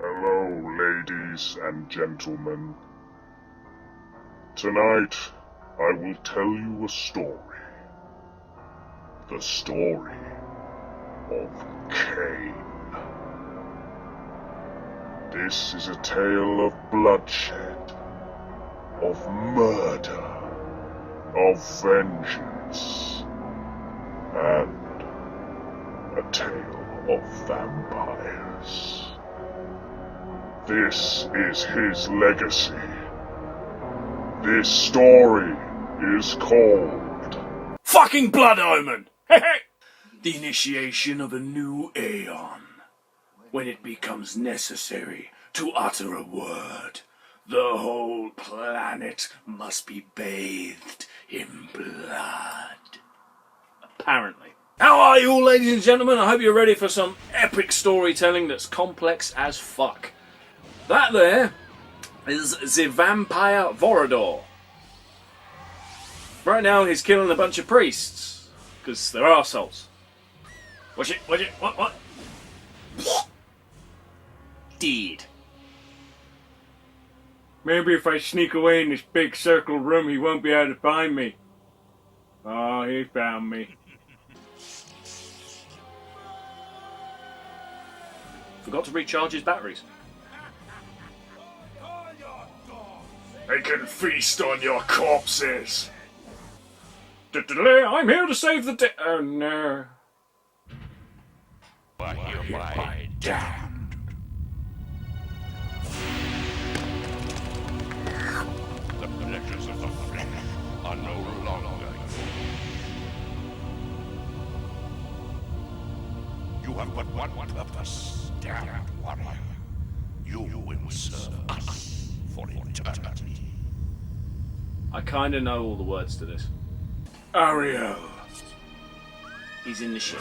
Hello, ladies and gentlemen. Tonight, I will tell you a story. The story of Kain. This is a tale of bloodshed, of murder, of vengeance, and a tale of vampires. This is his legacy. This story is called Fucking Blood Omen! The initiation of a new aeon. When it becomes necessary to utter a word, the whole planet must be bathed in blood. Apparently. How are you all, ladies and gentlemen? I hope you're ready for some epic storytelling that's complex as fuck. That there is the vampire Vorador. Right now he's killing a bunch of priests, because they're arseholes. Watch it, what? Deed. Maybe if I sneak away in this big circle room he won't be able to find me. Oh, he found me. Forgot to recharge his batteries. I can feast on your corpses. I'm here to save the day. Oh no. I hereby damned. The pleasures of the flesh are no longer yours. You have but one purpose, damned warrior. You will serve us for eternity. I kinda know all the words to this. Ariel. He's in the shit.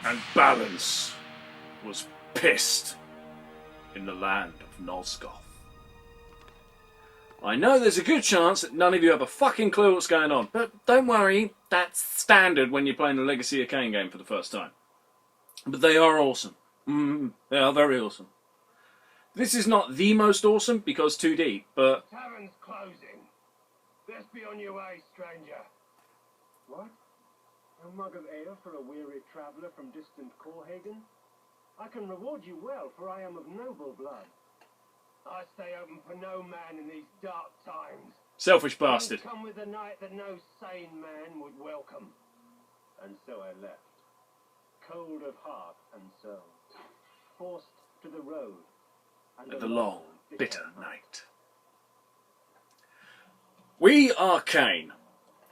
And Balance was pissed in the land of Nosgoth. I know there's a good chance that none of you have a fucking clue what's going on, but don't worry, that's standard when you're playing the Legacy of Kain game for the first time. But they are awesome. They are very awesome. This is not the most awesome because 2D, but... Tavern's closing. Best be on your way, stranger. What? A mug of ale for a weary traveller from distant Corhagen? I can reward you well, for I am of noble blood. I stay open for no man in these dark times. Selfish bastard. Come with a night that no sane man would welcome. And so I left, cold of heart and soul, forced to the road. And The long, bitter night. We are Kain,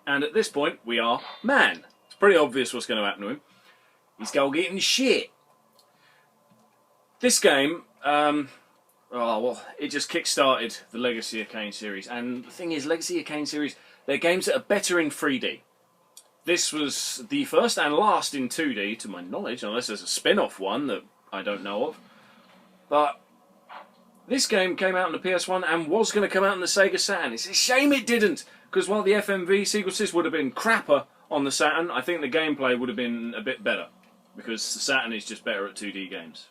and at this point we are man. It's pretty obvious what's going to happen to him. He's go getting shit. This game, it just kick-started the Legacy of Kain series, and the thing is, Legacy of Kain series, they're games that are better in 3D. This was the first and last in 2D, to my knowledge, unless there's a spin-off one that I don't know of. But this game came out on the PS1 and was going to come out on the Sega Saturn. It's a shame it didn't, because while the FMV sequences would have been crapper on the Saturn, I think the gameplay would have been a bit better, because the Saturn is just better at 2D games.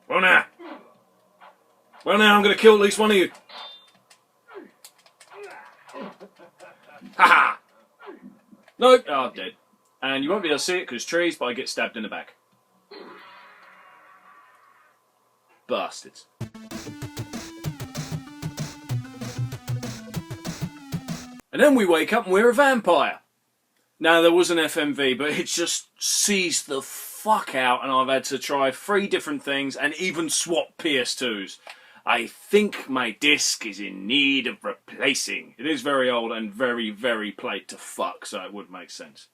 Well now, I'm going to kill at least one of you. Haha! No, I'm dead. And you won't be able to see it because trees, but I get stabbed in the back. Bastards. And then we wake up and we're a vampire. Now, there was an FMV, but it just seized the fuck out, and I've had to try 3 different things and even swap PS2s. I think my disc is in need of replacing. It is very old and very, very played to fuck, so it would make sense.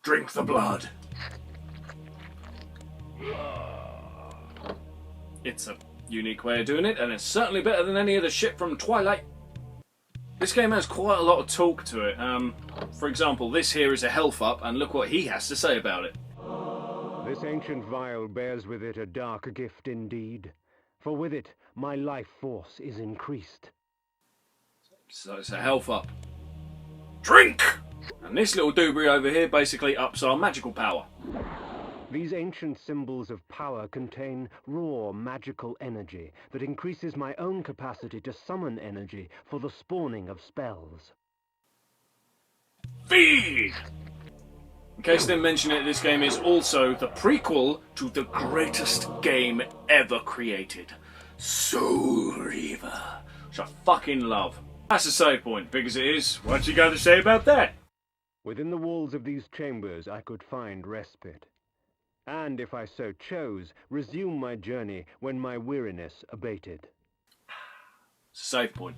Drink the blood. It's a unique way of doing it, and it's certainly better than any of the shit from Twilight. This game has quite a lot of talk to it. For example, this here is a health up, and look what he has to say about it. This ancient vial bears with it a dark gift indeed, for with it my life force is increased. So it's a health up. Drink! And this little doobry over here basically ups our magical power. These ancient symbols of power contain raw magical energy that increases my own capacity to summon energy for the spawning of spells. Feed! In case I didn't mention it, this game is also the prequel to the greatest game ever created, Soul Reaver, which I fucking love. That's a save point, big as it is. What you got to say about that? Within the walls of these chambers I could find respite, and if I so chose, resume my journey when my weariness abated. It's a save point.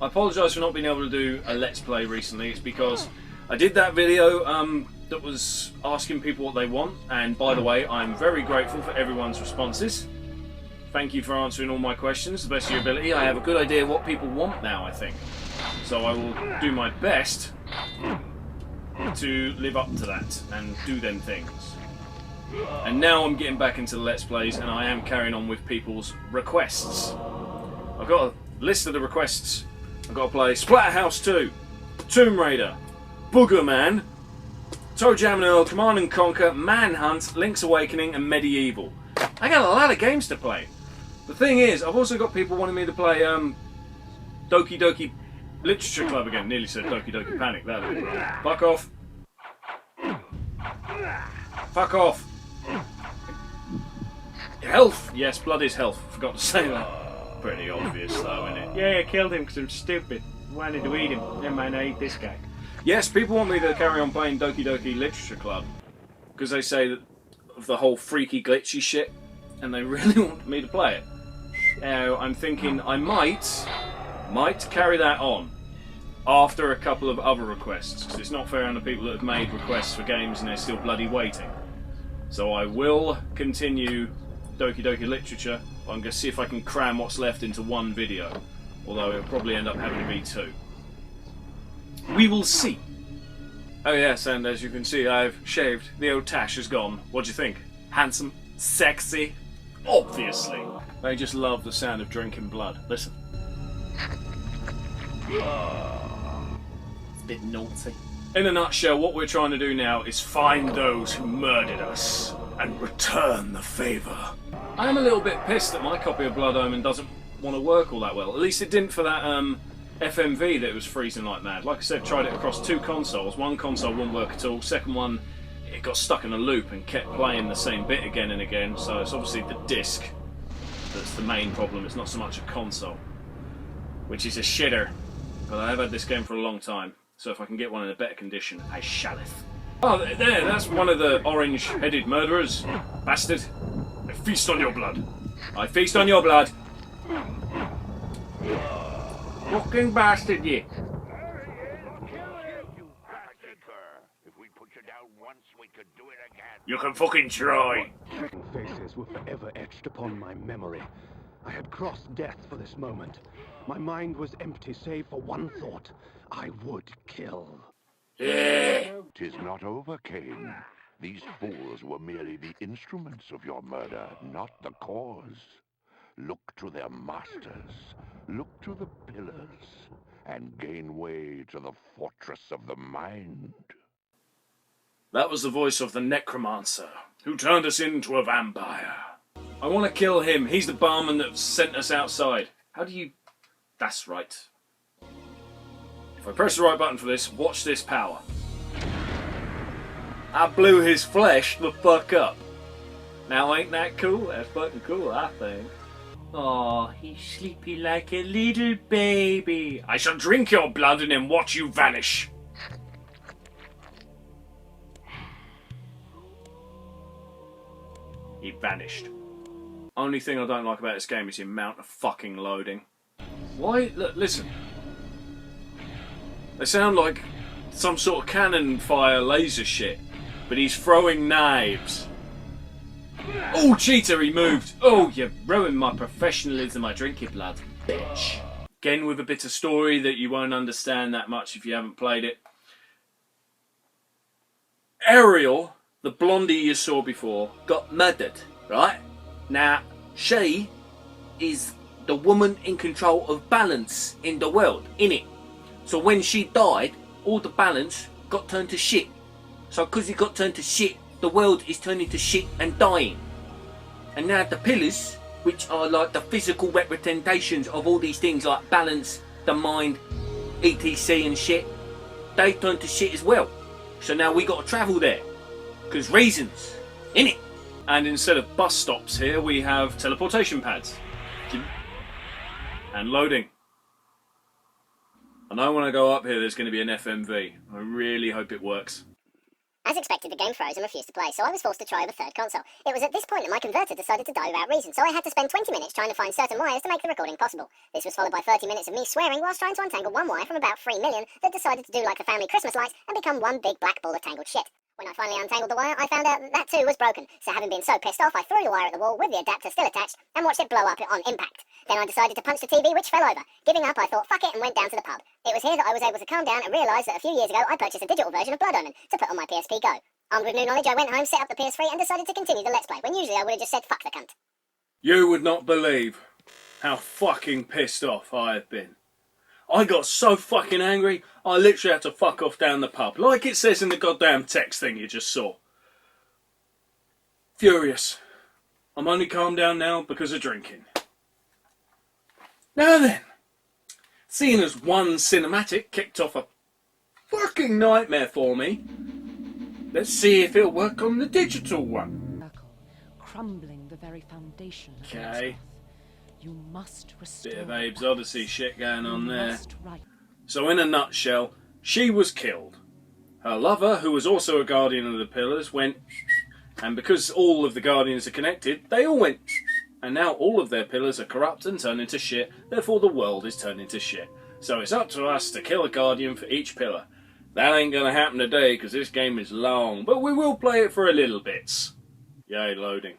I apologise for not being able to do a Let's Play recently. It's because I did that video that was asking people what they want, and by the way, I'm very grateful for everyone's responses. Thank you for answering all my questions to the best of your ability. I have a good idea what people want now, I think. So I will do my best to live up to that and do them things. And now I'm getting back into the Let's Plays, and I am carrying on with people's requests. I've got a list of the requests. I've got to play Splatterhouse 2, Tomb Raider, Boogerman, Toe Jam and Earl, Command and Conquer, Manhunt, Link's Awakening, and Medieval. I got a lot of games to play. The thing is, I've also got people wanting me to play Doki Doki Literature Club again. Nearly said Doki Doki Panic. That'd be wrong. Fuck off. Fuck off. Health. Yes, blood is health. Forgot to say that. Pretty obvious though, isn't it? Yeah, I killed him because I'm stupid. Wanted to eat him. Never mind, I eat this guy. Yes, people want me to carry on playing Doki Doki Literature Club because they say that of the whole freaky glitchy shit, and they really want me to play it. Now I'm thinking I might carry that on after a couple of other requests, because it's not fair on the people that have made requests for games and they're still bloody waiting. So I will continue Doki Doki Literature. I'm going to see if I can cram what's left into one video, although it'll probably end up having to be two. We will see. Oh yes, and as you can see, I've shaved. The old tash is gone. What do you think? Handsome? Sexy? Obviously. They just love the sound of drinking blood. Listen. It's a bit naughty. In a nutshell, what we're trying to do now is find those who murdered us and return the favour. I am a little bit pissed that my copy of Blood Omen doesn't want to work all that well. At least it didn't for that FMV that was freezing like mad. Like I said, tried it across two consoles. One console wouldn't work at all. Second one, it got stuck in a loop and kept playing the same bit again and again. So it's obviously the disc that's the main problem. It's not so much a console, which is a shitter. But I have had this game for a long time, so if I can get one in a better condition, I shalleth. Oh, there, that's one of the orange-headed murderers. Bastard. I feast on your blood. I feast on your blood. Fucking bastard, you. If we put you down once, we could do it again. You can fucking try. Faces were forever etched upon my memory. I had crossed death for this moment. My mind was empty save for one thought. I would kill. Tis not over, Kain. These fools were merely the instruments of your murder, not the cause. Look to their masters, look to the pillars, and gain way to the fortress of the mind. That was the voice of the Necromancer, who turned us into a vampire. I want to kill him. He's the barman that sent us outside. How do you... That's right. If I press the right button for this, watch this power. I blew his flesh the fuck up. Now ain't that cool? That's fucking cool, I think. Oh, he's sleepy like a little baby. I shall drink your blood and then watch you vanish. He vanished. Only thing I don't like about this game is the amount of fucking loading. Why? Look, listen. They sound like some sort of cannon fire laser shit, but he's throwing knives. Oh, cheater, he moved. Oh, you ruined my professionalism. I drink your blood, bitch. Again, with a bit of story that you won't understand that much if you haven't played it. Ariel, the blondie you saw before, got murdered, right? Now, she is the woman in control of balance in the world, innit? So when she died, all the balance got turned to shit. So because it got turned to shit, the world is turning to shit and dying. And now the pillars, which are like the physical representations of all these things like balance, the mind, etc and shit, they turn to shit as well. So now we got to travel there. Because reasons, innit? And instead of bus stops here, we have teleportation pads. And loading. I know when I go up here there's going to be an FMV. I really hope it works. As expected, the game froze and refused to play, so I was forced to try a third console. It was at this point that my converter decided to die without reason, so I had to spend 20 minutes trying to find certain wires to make the recording possible. This was followed by 30 minutes of me swearing whilst trying to untangle one wire from about 3 million that decided to do like the family Christmas lights and become one big black ball of tangled shit. When I finally untangled the wire, I found out that that too was broken, so having been so pissed off, I threw the wire at the wall with the adapter still attached and watched it blow up on impact. Then I decided to punch the TV, which fell over. Giving up, I thought, fuck it, and went down to the pub. It was here that I was able to calm down and realise that a few years ago I purchased a digital version of Blood Omen to put on my PSP Go. Armed with new knowledge, I went home, set up the PS3 and decided to continue the Let's Play, when usually I would have just said fuck the cunt. You would not believe how fucking pissed off I have been. I got so fucking angry, I literally had to fuck off down the pub, like it says in the goddamn text thing you just saw. Furious. I'm only calmed down now because of drinking. Now then, seeing as one cinematic kicked off a fucking nightmare for me, let's see if it'll work on the digital one. Crumbling the very foundation of Okay. you must restore. Bit of Abe's Odyssey shit going on there. So in a nutshell, she was killed. Her lover, who was also a guardian of the pillars, went, and because all of the guardians are connected, they all went, and now all of their pillars are corrupt and turned into shit, therefore the world is turned into shit. So it's up to us to kill a guardian for each pillar. That ain't gonna happen today because this game is long, but we will play it for a little bits. Yay, loading.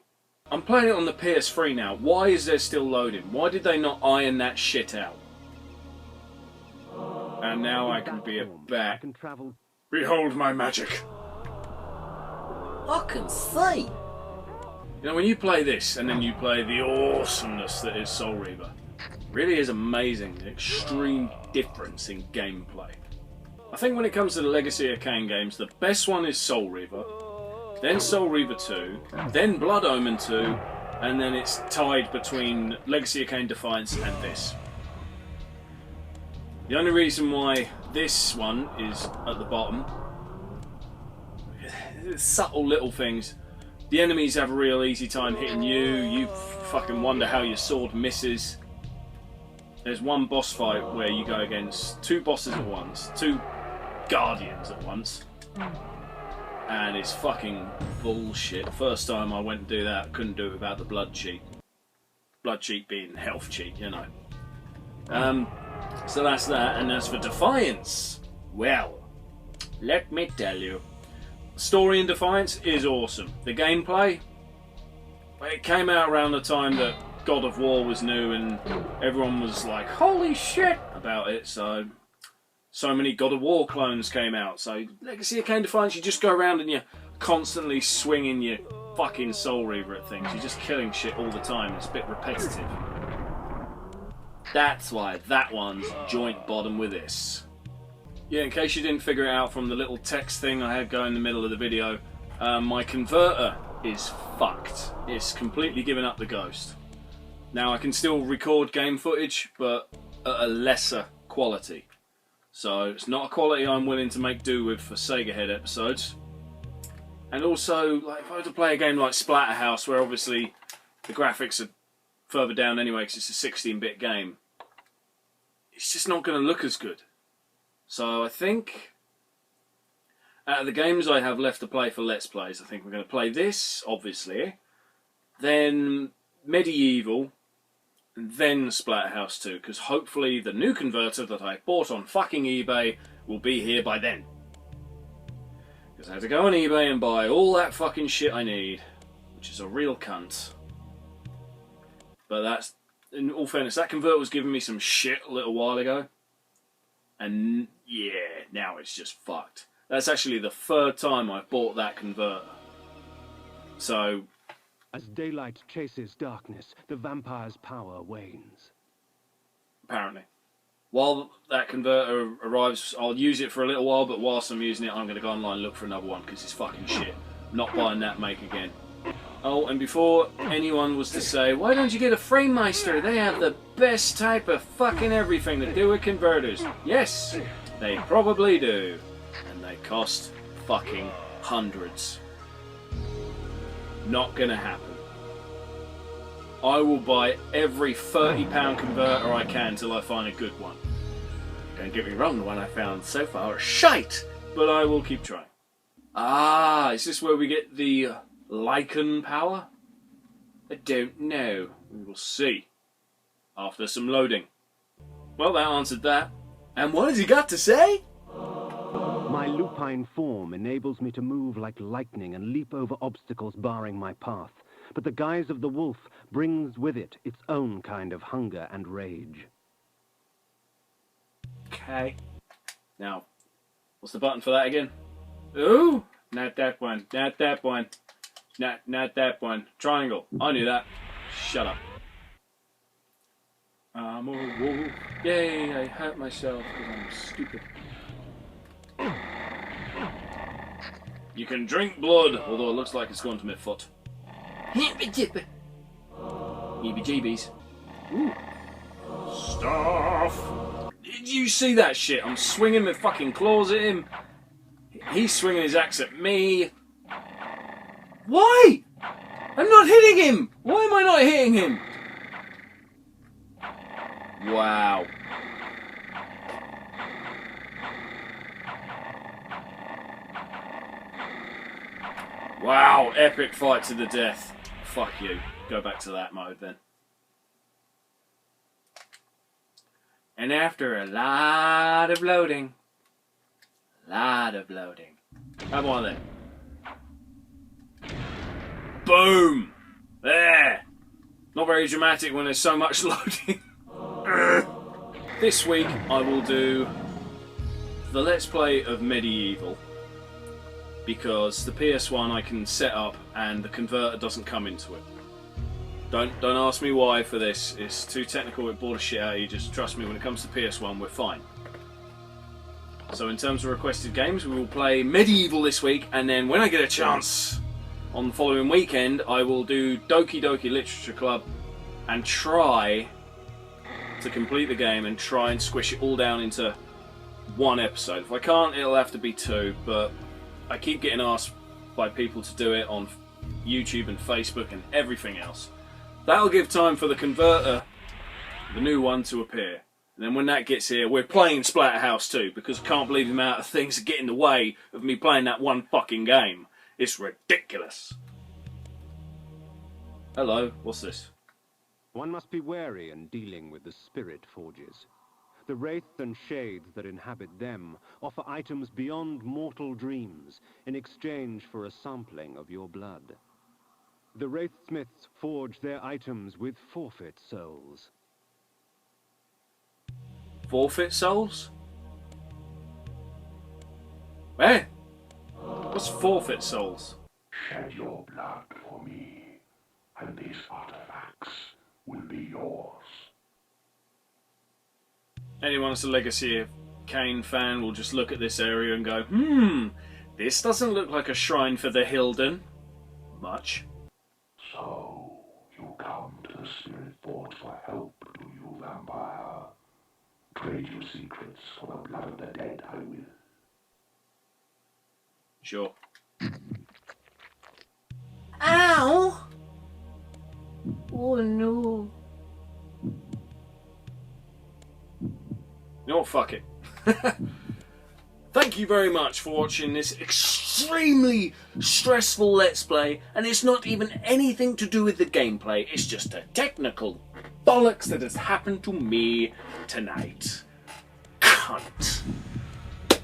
I'm playing it on the PS3 now. Why is there still loading? Why did they not iron that shit out? And now I can be a bat. Behold my magic. I can see. You know, when you play this and then you play the awesomeness that is Soul Reaver, really is amazing. The extreme difference in gameplay. I think when it comes to the Legacy of Kain games, the best one is Soul Reaver, then Soul Reaver 2, then Blood Omen 2, and then it's tied between Legacy of Kain Defiance and this. The only reason why this one is at the bottom, subtle little things. The enemies have a real easy time hitting you, you fucking wonder how your sword misses. There's one boss fight where you go against two bosses at once, two guardians at once, and it's fucking bullshit. First time I went to do that, couldn't do it without the blood cheat. Blood cheat being health cheat, you know. So that's that, and as for Defiance, well, let me tell you, story in Defiance is awesome. The gameplay, it came out around the time that God of War was new and everyone was like, holy shit about it, so many God of War clones came out. So Legacy of Kain Defiance, you just go around and you're constantly swinging your fucking Soul Reaver at things. You're just killing shit all the time. It's a bit repetitive. That's why that one's joint bottom with this. Yeah, in case you didn't figure it out from the little text thing I had going in the middle of the video, my converter is fucked. It's completely given up the ghost. Now I can still record game footage, but at a lesser quality. So it's not a quality I'm willing to make do with for Sega Head episodes. And also, like, if I were to play a game like Splatterhouse, where obviously the graphics are further down anyway because it's a 16-bit game, it's just not going to look as good. So I think, out of the games I have left to play for Let's Plays, I think we're going to play this, obviously, then Medieval, and then Splatterhouse 2, because hopefully the new converter that I bought on fucking eBay will be here by then. Because I had to go on eBay and buy all that fucking shit I need, which is a real cunt. But that's, in all fairness, that converter was giving me some shit a little while ago. And yeah, now it's just fucked. That's actually the third time I've bought that converter. So, as daylight chases darkness, the vampire's power wanes. Apparently. While that converter arrives, I'll use it for a little while, but whilst I'm using it, I'm going to go online and look for another one, because it's fucking shit. Not buying that make again. Oh, and before anyone was to say, why don't you get a Framemeister? They have the best type of fucking everything to do with converters. Yes, they probably do. And they cost fucking hundreds. Not gonna happen. I will buy every £30 converter I can till I find a good one. Don't get me wrong, the one I found so far is shite, but I will keep trying. Ah, is this where we get the Lycan power? I don't know. We will see. After some loading. Well, that answered that. And what has he got to say? My lupine form enables me to move like lightning and leap over obstacles barring my path. But the guise of the wolf brings with it its own kind of hunger and rage. Okay. Now, what's the button for that again? Ooh! Not that one. Not that one. Not that one. Triangle. I knew that. Shut up. I'm a wolf. Yay, I hurt myself because I'm stupid. You can drink blood, although it looks like it's gone to my foot. Heebie-jeebies. Ooh. Stuff! Did you see that shit? I'm swinging my fucking claws at him. He's swinging his axe at me. Why? I'm not hitting him! Why am I not hitting him? Wow. Wow, epic fight to the death. Fuck you. Go back to that mode then. And after a lot of loading, have one of them. Boom! There! Not very dramatic when there's so much loading. This week I will do the Let's Play of Medieval, because the PS1 I can set up and the converter doesn't come into it. Don't ask me why for this. It's too technical, it bore the shit out of you. Just trust me, when it comes to PS1 we're fine. So in terms of requested games, we will play Medieval this week, and then when I get a chance on the following weekend I will do Doki Doki Literature Club and try to complete the game and try and squish it all down into one episode. If I can't, it'll have to be 2, but I keep getting asked by people to do it on YouTube and Facebook and everything else. That'll give time for the converter, the new one, to appear. And then when that gets here, we're playing Splatterhouse 2, because I can't believe the amount of things that get in the way of me playing that one fucking game. It's ridiculous. Hello, what's this? One must be wary in dealing with the spirit forges. The wraiths and shades that inhabit them offer items beyond mortal dreams in exchange for a sampling of your blood. The wraithsmiths forge their items with forfeit souls. Forfeit souls? Where? What's forfeit souls? Shed your blood for me, and these artifacts will be yours. Anyone that's a Legacy of Kain fan will just look at this area and go, this doesn't look like a shrine for the Hilden. Much. So, you come to the Spirit Forge for help, do you, vampire? Trade your secrets for the blood of the dead, I will. Sure. Ow! Oh no. You know what, fuck it. Thank you very much for watching this extremely stressful Let's Play, and it's not even anything to do with the gameplay, it's just a technical bollocks that has happened to me tonight. Cunt.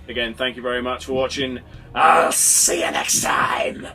Again, thank you very much for watching. I'll see you next time!